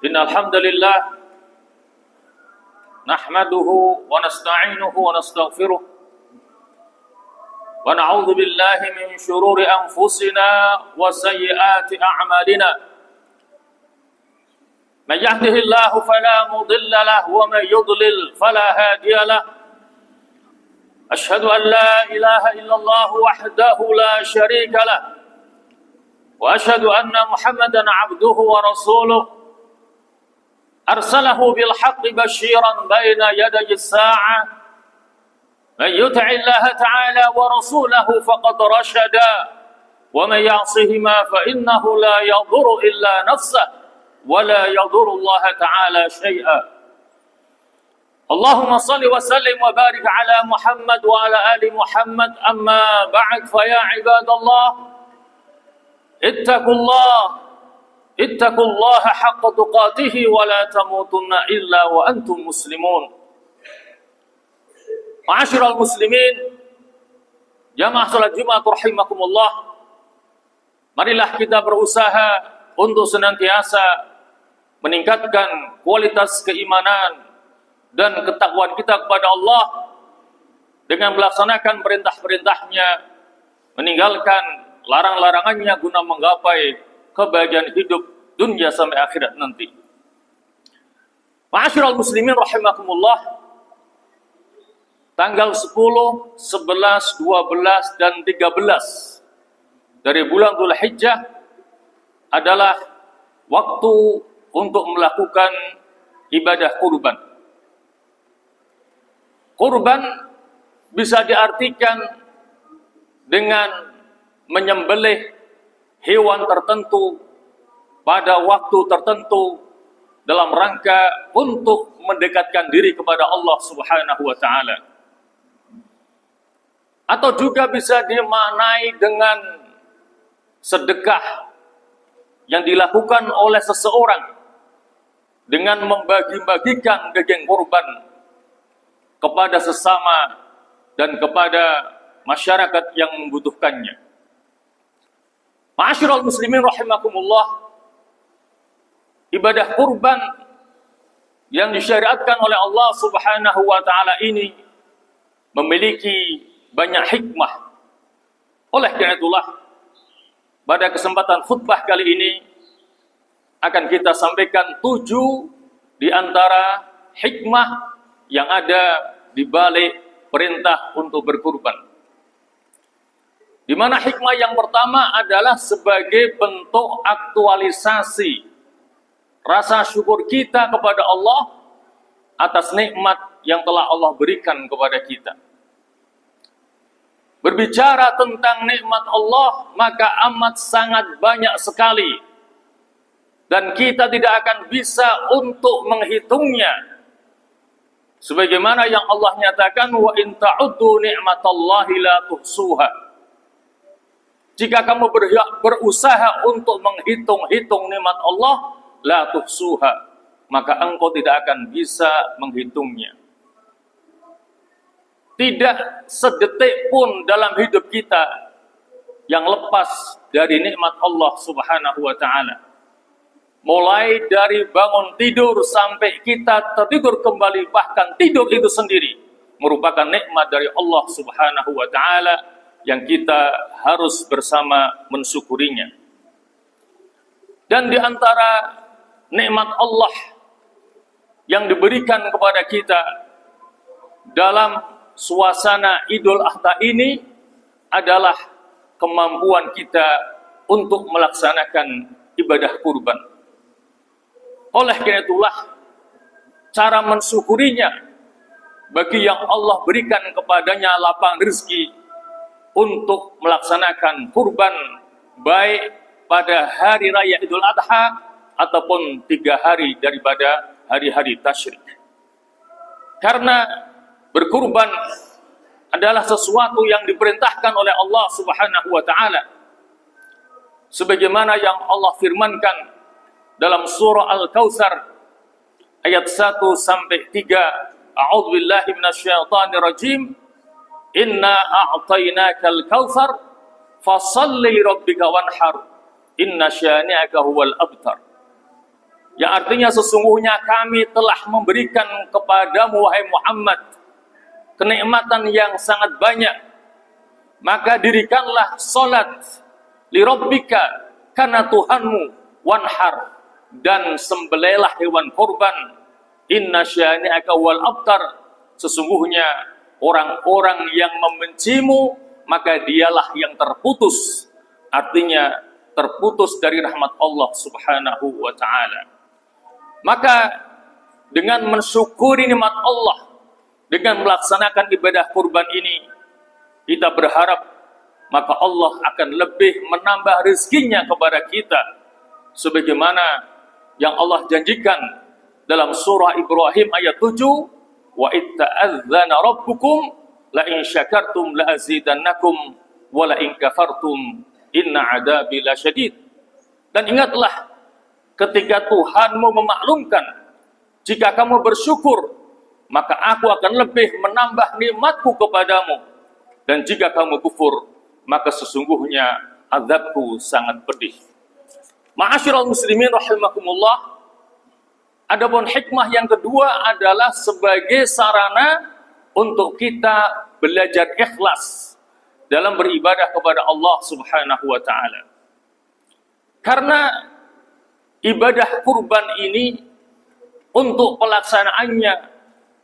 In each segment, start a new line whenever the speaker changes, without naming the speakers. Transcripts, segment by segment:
Innal hamdalillah nahmaduhu wa nasta'inuhu wa nastaghfiruh wa na'udzu billahi min shururi anfusina wa sayyiati a'malina. Man yahdihillahu fala mudilla lahu wa man yudlil fala hadiya lahu. Ashhadu an la ilaha illallah wahdahu la syarika lahu wa ashhadu anna Muhammadan 'abduhu wa rasuluh. أرسله بالحق بشيرا بين يدي الساعة من يطع الله تعالى ورسوله فقد رشد ومن يعصهما فإنه لا يضر إلا نفسه ولا يضر الله تعالى شيئا. اللهم صل وسلم وبارك على محمد وعلى آل محمد. أما بعد فيا عباد الله اتقوا الله حق تقاته ولا تموتن إلا وأنتم مسلمون. Ma'asyiral muslimin, jamaah salat Jumat rahimakumullah. Marilah kita berusaha untuk senantiasa meningkatkan kualitas keimanan dan ketakwaan kita kepada Allah dengan melaksanakan perintah-perintahnya, meninggalkan larang-larangannya guna menggapai kebahagiaan hidup dunia sampai akhirat nanti. Ma'asyiral muslimin rahimakumullah, tanggal 10, 11, 12 dan 13 dari bulan Dzulhijjah adalah waktu untuk melakukan ibadah kurban. Kurban bisa diartikan dengan menyembelih hewan tertentu pada waktu tertentu dalam rangka untuk mendekatkan diri kepada Allah Subhanahu wa taala. Atau juga bisa dimaknai dengan sedekah yang dilakukan oleh seseorang dengan membagi-bagikan daging kurban kepada sesama dan kepada masyarakat yang membutuhkannya. Ma'asyiral muslimin rahimakumullah, ibadah kurban yang disyariatkan oleh Allah Subhanahu wa taala ini memiliki banyak hikmah. Oleh karena itulah, pada kesempatan khutbah kali ini akan kita sampaikan 7 di antara hikmah yang ada di balik perintah untuk berkurban. Di mana hikmah yang pertama adalah sebagai bentuk aktualisasi rasa syukur kita kepada Allah atas nikmat yang telah Allah berikan kepada kita. Berbicara tentang nikmat Allah, maka amat sangat banyak sekali dan kita tidak akan bisa untuk menghitungnya. Sebagaimana yang Allah nyatakan, wa in ta'uddu ni'matallahi la tuhsuha. Jika kamu berusaha untuk menghitung-hitung nikmat Allah, la tuhsuha, maka engkau tidak akan bisa menghitungnya. Tidak sedetik pun dalam hidup kita yang lepas dari nikmat Allah Subhanahu wa taala. Mulai dari bangun tidur sampai kita tertidur kembali, bahkan tidur itu sendiri merupakan nikmat dari Allah Subhanahu wa taala yang kita harus bersama mensyukurinya. Dan di antara nikmat Allah yang diberikan kepada kita dalam suasana Idul Adha ini adalah kemampuan kita untuk melaksanakan ibadah kurban. Oleh karena itulah, cara mensyukurinya bagi yang Allah berikan kepadanya lapang rezeki untuk melaksanakan kurban, baik pada hari raya Idul Adha ataupun 3 hari daripada hari-hari tasyrik. Karena berkurban adalah sesuatu yang diperintahkan oleh Allah Subhanahu wa taala. Sebagaimana yang Allah firmankan dalam surah Al-Kautsar ayat 1 sampai 3. A'udzubillahi minasyaitonir rajim. Inna a'tainakal kautsar fasalli li rabbika wanhar inna syani'aka huwal abtar. yang artinya sesungguhnya kami telah memberikan kepadamu wahai Muhammad kenikmatan yang sangat banyak, maka dirikanlah salat li rabbika, karena Tuhanmu, wanhar, dan sembelihlah hewan kurban, inna syani'aka wal abtar, sesungguhnya orang-orang yang membencimu maka dialah yang terputus, artinya terputus dari rahmat Allah Subhanahu wa taala. Maka dengan mensyukuri nikmat Allah, dengan melaksanakan ibadah kurban ini, kita berharap maka Allah akan lebih menambah rezekinya kepada kita, sebagaimana yang Allah janjikan dalam surah Ibrahim ayat 7, wa itta'adzana rabbukum la in syakartum la azidannakum wa la in kafartum inna adabi lasyadid. Dan ingatlah ketika Tuhanmu memaklumkan, jika kamu bersyukur maka aku akan lebih menambah nikmatku kepadamu, dan jika kamu kufur maka sesungguhnya azabku sangat pedih. Ma'asyiral muslimin rahimakumullah, adapun hikmah yang kedua adalah sebagai sarana untuk kita belajar ikhlas dalam beribadah kepada Allah Subhanahu wa taala. Karena ibadah kurban ini untuk pelaksanaannya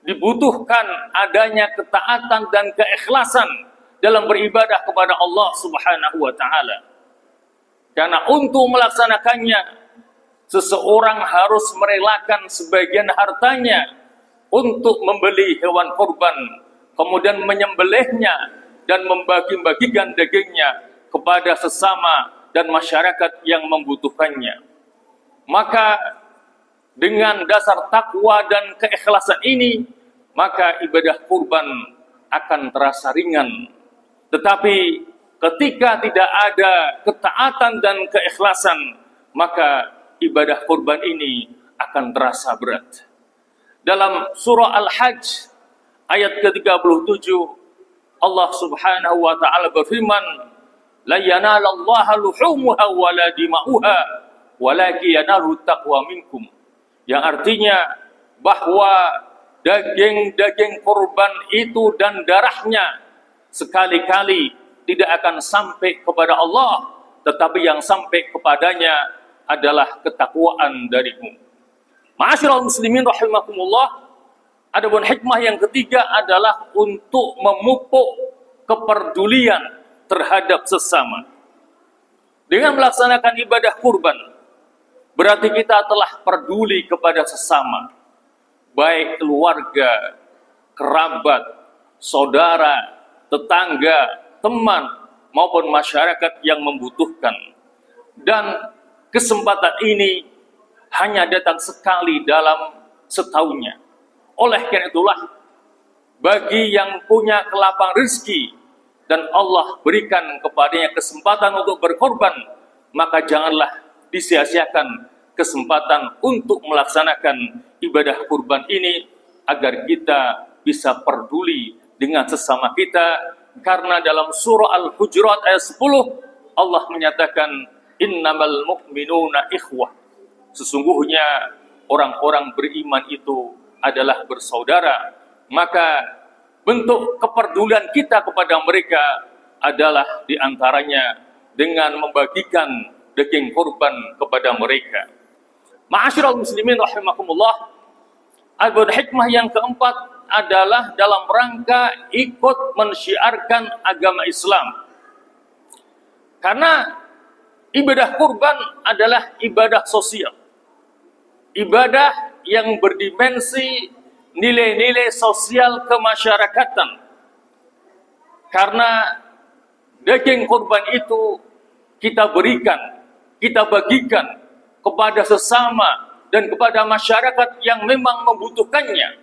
dibutuhkan adanya ketaatan dan keikhlasan dalam beribadah kepada Allah Subhanahu wa taala. Karena untuk melaksanakannya seseorang harus merelakan sebagian hartanya untuk membeli hewan kurban, kemudian menyembelihnya dan membagi-bagikan dagingnya kepada sesama dan masyarakat yang membutuhkannya. Maka dengan dasar takwa dan keikhlasan ini, maka ibadah kurban akan terasa ringan. Tetapi ketika tidak ada ketaatan dan keikhlasan, maka ibadah kurban ini akan terasa berat. Dalam surah Al-Hajj ayat ke-37, Allah Subhanahu wa taala berfirman, la yanalallaha luhumuha wala dima'uha walakin yanalu taqwa minkum. Yang artinya bahwa daging-daging kurban itu dan darahnya sekali-kali tidak akan sampai kepada Allah, tetapi yang sampai kepadanya adalah ketakwaan darimu. Ma'asyiral muslimin rahimakumullah, adapun hikmah yang ketiga adalah untuk memupuk kepedulian terhadap sesama. Dengan melaksanakan ibadah kurban, berarti kita telah peduli kepada sesama, baik keluarga, kerabat, saudara, tetangga, teman, maupun masyarakat yang membutuhkan. Dan kesempatan ini hanya datang sekali dalam setahunnya. Oleh karena itulah, bagi yang punya kelapang rezeki dan Allah berikan kepadanya kesempatan untuk berkorban, maka janganlah disia-siakan kesempatan untuk melaksanakan ibadah kurban ini, agar kita bisa peduli dengan sesama kita. Karena dalam surah Al-Hujurat ayat 10, Allah menyatakan, innamal mu'minuna ikhwah, sesungguhnya orang-orang beriman itu adalah bersaudara. Maka bentuk kepedulian kita kepada mereka adalah diantaranya dengan membagikan daging kurban kepada mereka. Ma'asyiral muslimin rahimakumullah, adapun hikmah yang keempat adalah dalam rangka ikut mensyiarkan agama Islam. Karena ibadah kurban adalah ibadah sosial, ibadah yang berdimensi nilai-nilai sosial kemasyarakatan. Karena daging kurban itu kita berikan, kita bagikan kepada sesama dan kepada masyarakat yang memang membutuhkannya.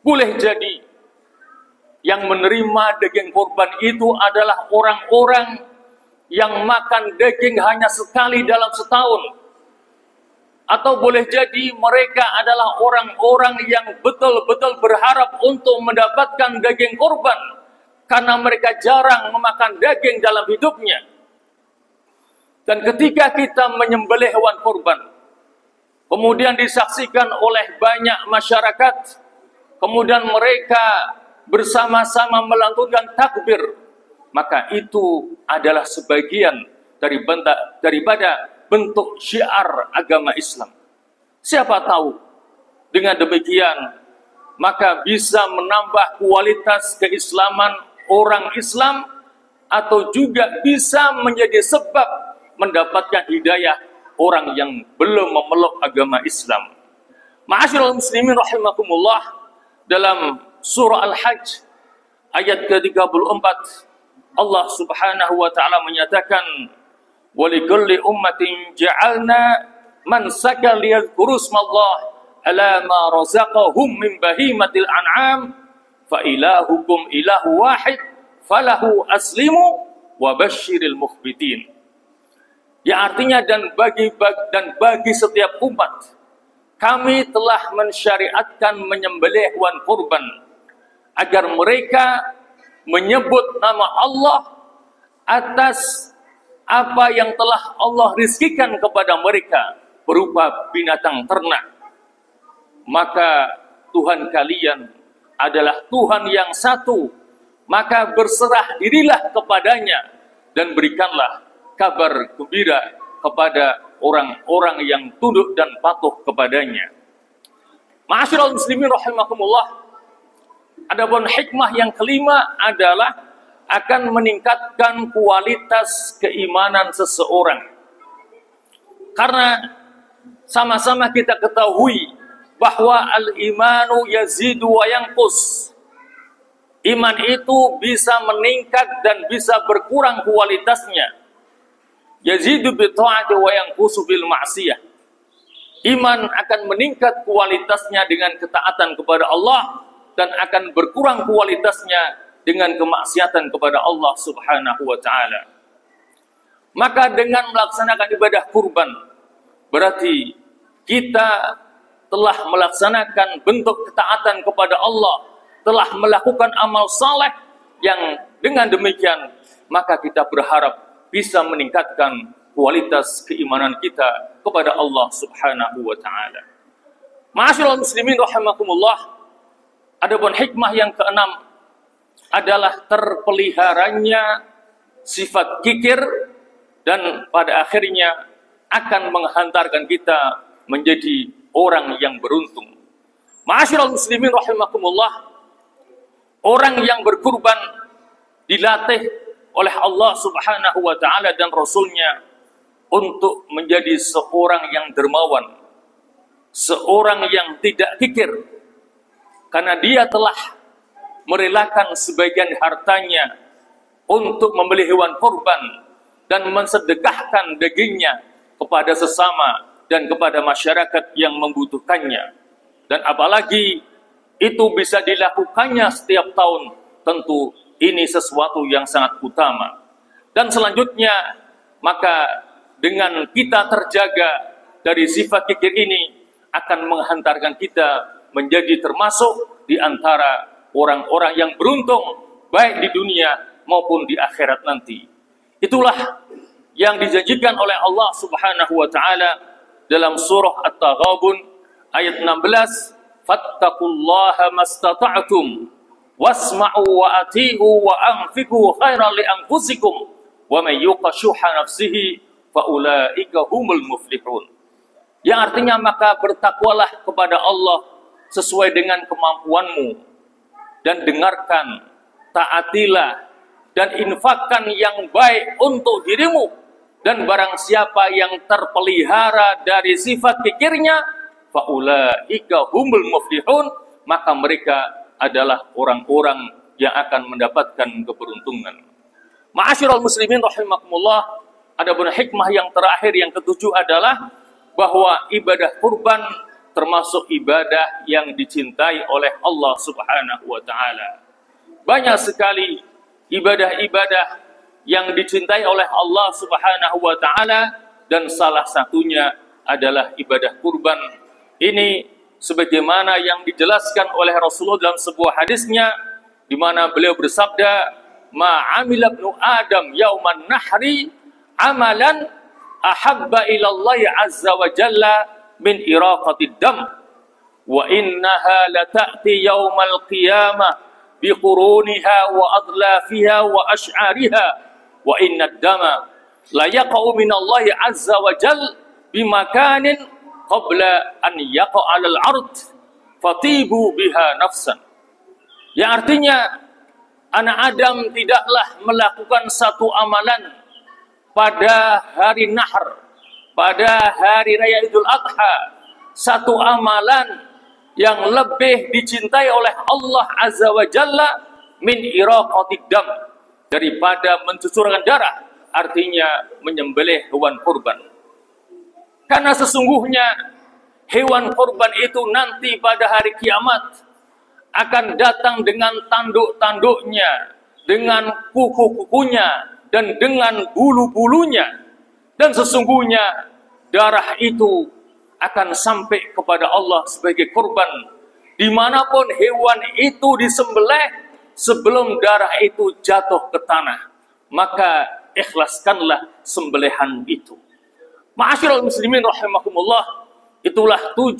Boleh jadi yang menerima daging kurban itu adalah orang-orang yang makan daging hanya sekali dalam setahun. Atau boleh jadi mereka adalah orang-orang yang betul-betul berharap untuk mendapatkan daging kurban karena mereka jarang memakan daging dalam hidupnya. Dan ketika kita menyembelih hewan kurban, kemudian disaksikan oleh banyak masyarakat, kemudian mereka bersama-sama melantunkan takbir, maka itu adalah sebagian daripada bentuk syiar agama Islam. Siapa tahu dengan demikian maka bisa menambah kualitas keislaman orang Islam, atau juga bisa menjadi sebab mendapatkan hidayah orang yang belum memeluk agama Islam. Ma'asyiral muslimin rahimakumullah, dalam surah Al-Hajj ayat ke-34 Allah Subhanahu wa taala menyatakan, "Wa likulli ummatin ja'alna mansaka liyadhkuru ismallah ala ma razaqahum min bahimatil an'am fa ilahukum ilahu wahid falahu aslimu wa basyiril mukhbitin." Ya, artinya dan bagi setiap umat kami telah mensyariatkan menyembelih hewan kurban agar mereka menyebut nama Allah atas apa yang telah Allah rizkikan kepada mereka berupa binatang ternak. Maka Tuhan kalian adalah Tuhan yang satu, maka berserah dirilah kepadanya dan berikanlah kabar gembira kepada orang-orang yang tunduk dan patuh kepadanya. Ma'asyiral muslimin rahimakumullah, adapun hikmah yang kelima adalah akan meningkatkan kualitas keimanan seseorang. Karena sama-sama kita ketahui bahwa al-imanu yazidu wa yanqus. Iman itu bisa meningkat dan bisa berkurang kualitasnya. Yazidu bi ta'ati wa yanqusu bil ma'siyah. Iman akan meningkat kualitasnya dengan ketaatan kepada Allah dan akan berkurang kualitasnya dengan kemaksiatan kepada Allah Subhanahu wa taala. Maka dengan melaksanakan ibadah kurban berarti kita telah melaksanakan bentuk ketaatan kepada Allah, telah melakukan amal saleh yang dengan demikian maka kita berharap bisa meningkatkan kualitas keimanan kita kepada Allah Subhanahu wa taala. Ma'asyiral muslimin rahimakumullah, adapun hikmah yang keenam adalah terpeliharanya sifat kikir dan pada akhirnya akan menghantarkan kita menjadi orang yang beruntung. Ma'asyiral muslimin rahimakumullah, orang yang berkurban dilatih oleh Allah Subhanahu wa taala dan Rasulnya untuk menjadi seorang yang dermawan, seorang yang tidak kikir, karena dia telah merelakan sebagian hartanya untuk membeli hewan kurban dan mensedekahkan dagingnya kepada sesama dan kepada masyarakat yang membutuhkannya. Dan apalagi itu bisa dilakukannya setiap tahun, tentu ini sesuatu yang sangat utama. Dan selanjutnya, maka dengan kita terjaga dari sifat kikir ini akan menghantarkan kita menjadi termasuk di antara orang-orang yang beruntung baik di dunia maupun di akhirat nanti. Itulah yang dijanjikan oleh Allah Subhanahu wa taala dalam surah At-Taghabun ayat 16, "Fattaqullaha mastata'tum wasma'u wa ati'u wa anfiqu khairan li anfusikum wa may yuqa syuhha nafsihi fa ulaika humul muflihun." Yang artinya maka bertakwalah kepada Allah sesuai dengan kemampuanmu dan dengarkan, taatilah dan infakkan yang baik untuk dirimu, dan barang siapa yang terpelihara dari sifat kikirnya fa ulaika humul muflihun, maka mereka adalah orang-orang yang akan mendapatkan keberuntungan. Ma'asyiral muslimin rahimakumullah, adapun hikmah yang terakhir yang ketujuh adalah bahwa ibadah kurban termasuk ibadah yang dicintai oleh Allah Subhanahu wa taala. Banyak sekali ibadah-ibadah yang dicintai oleh Allah Subhanahu wa taala dan salah satunya adalah ibadah kurban. Ini sebagaimana yang dijelaskan oleh Rasulullah dalam sebuah hadisnya, di mana beliau bersabda, "Ma 'amila ibnu Adam yauman nahri amalan ahabba ila Allah azza wa jalla min iraqatid dam wa innaha lata'ti yaumal qiyamah biquruniha wa adlafiha wa ash'ariha wa innad dama la yaqa'u minallahi azza wa jal bimakanin qabla an yaqa'a alal ard fatibu biha nafsan. Yang artinya anak Adam tidaklah melakukan satu amalan pada hari Nahr, pada hari Raya Idul Adha, satu amalan yang lebih dicintai oleh Allah Azza wa Jalla min iraqatid dam, daripada mencucurkan darah, artinya menyembelih hewan kurban. Karena sesungguhnya hewan kurban itu nanti pada hari kiamat akan datang dengan tanduk-tanduknya, dengan kuku-kukunya, dan dengan bulu-bulunya. Dan sesungguhnya darah itu akan sampai kepada Allah sebagai kurban. Dimanapun hewan itu disembelih, sebelum darah itu jatuh ke tanah, maka ikhlaskanlah sembelihan itu. Ma'asyiral muslimin rahimakumullah, itulah 7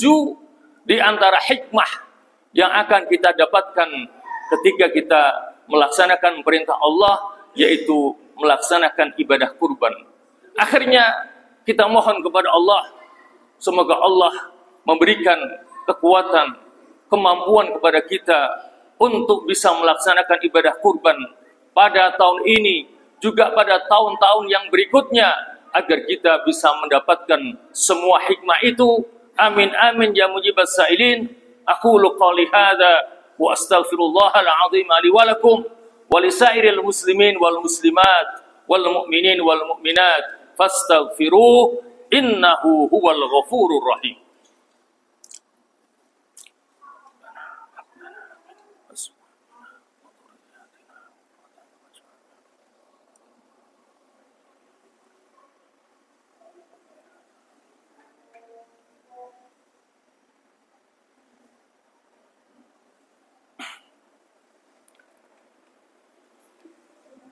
di antara hikmah yang akan kita dapatkan ketika kita melaksanakan perintah Allah, yaitu melaksanakan ibadah kurban. Akhirnya kita mohon kepada Allah, semoga Allah memberikan kekuatan, kemampuan kepada kita untuk bisa melaksanakan ibadah kurban pada tahun ini, juga pada tahun-tahun yang berikutnya, agar kita bisa mendapatkan semua hikmah itu. Amin amin ya mujibas sa'ilin. Aqulu qali hadza wa astaghfirullahal azim li wa lakum wa lisairil muslimin wal muslimat wal mu'minin wal mu'minat fastaghfiruh innahu huwal ghafurur rahim.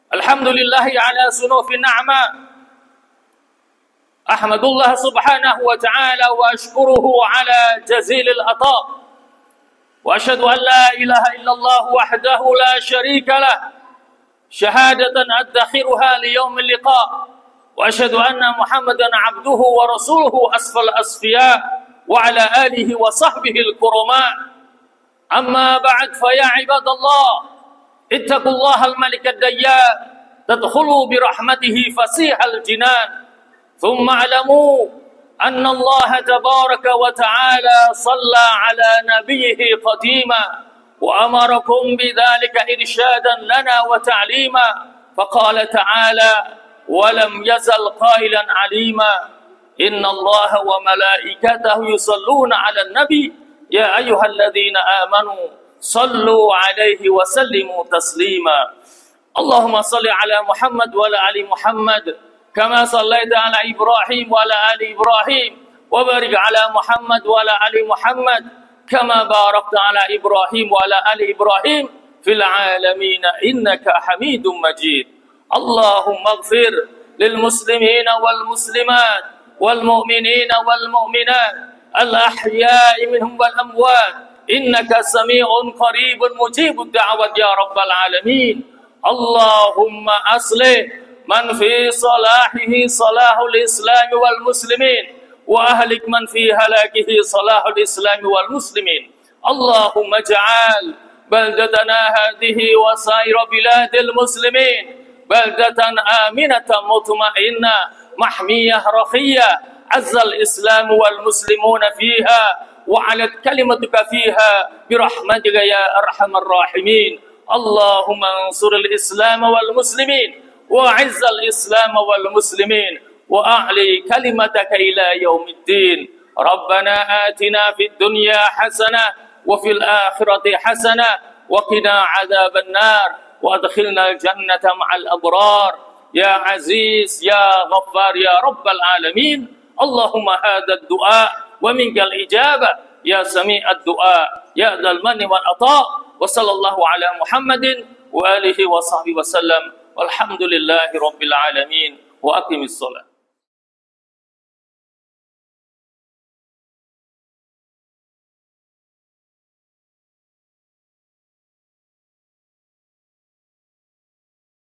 Alhamdulillahi ala sunufi na'ma. Ahmadullah subhanahu wa ta'ala wa ashkuruhu ala jazilil ata. Wa ashhadu an la ilaha illallah wahdahu la sharika lah, syahadatan adakhiruha li yawmil liqa. Wa ashhadu anna Muhammadan abduhu wa rasuluhu asfal asfiya wa ala alihi wa sahbihi al-kurama. Amma ba'd fa ya ibadallah, اتقوا الله الملك الديان تدخلوا برحمته فسيح الجنان ثم اعلموا أن الله تبارك وتعالى صلى على نبيه قديما وأمركم بذلك إرشادا لنا وتعليما فقال تعالى ولم يزل قائلا عليما إن الله وملائكته يصلون على النبي يا أيها الذين آمنوا صلوا عليه وسلموا تسليما اللهم صل على محمد وعلى آل محمد كما صليت على إبراهيم وعلى آل إبراهيم وبارك على محمد وعلى آل محمد كما باركت على إبراهيم وعلى آل إبراهيم في العالمين إنك حميد مجيد اللهم اغفر للمسلمين والمسلمات والمؤمنين والمؤمنات الأحياء منهم والأموات إنك سميع قريب مجيب الدعوة يا رب العالمين اللهم أصلح من في صلاحه صلاح الإسلام والمسلمين وأهلك من في هلاكه صلاح الإسلام والمسلمين اللهم اجعل بلدتنا هذه وسائر بلاد المسلمين بلدة آمنة مطمئنة محمية رخية عز الإسلام والمسلمون فيها وعلت كلمتك فيها برحمتك يا أرحم الراحمين اللهم انصر الإسلام والمسلمين وأعز الإسلام والمسلمين وأعلي كلمتك إلى يوم الدين ربنا آتنا في الدنيا حسنة وفي الآخرة حسنة وقنا عذاب النار وأدخلنا الجنة مع الأبرار يا عزيز يا غفار يا رب العالمين اللهم هذا الدعاء ومنك الإجابة يا سميع الدعاء يا ذا المن والعطاء وصلى الله على محمد وآله وصحبه وسلم والحمد لله رب العالمين وأقم الصلاة.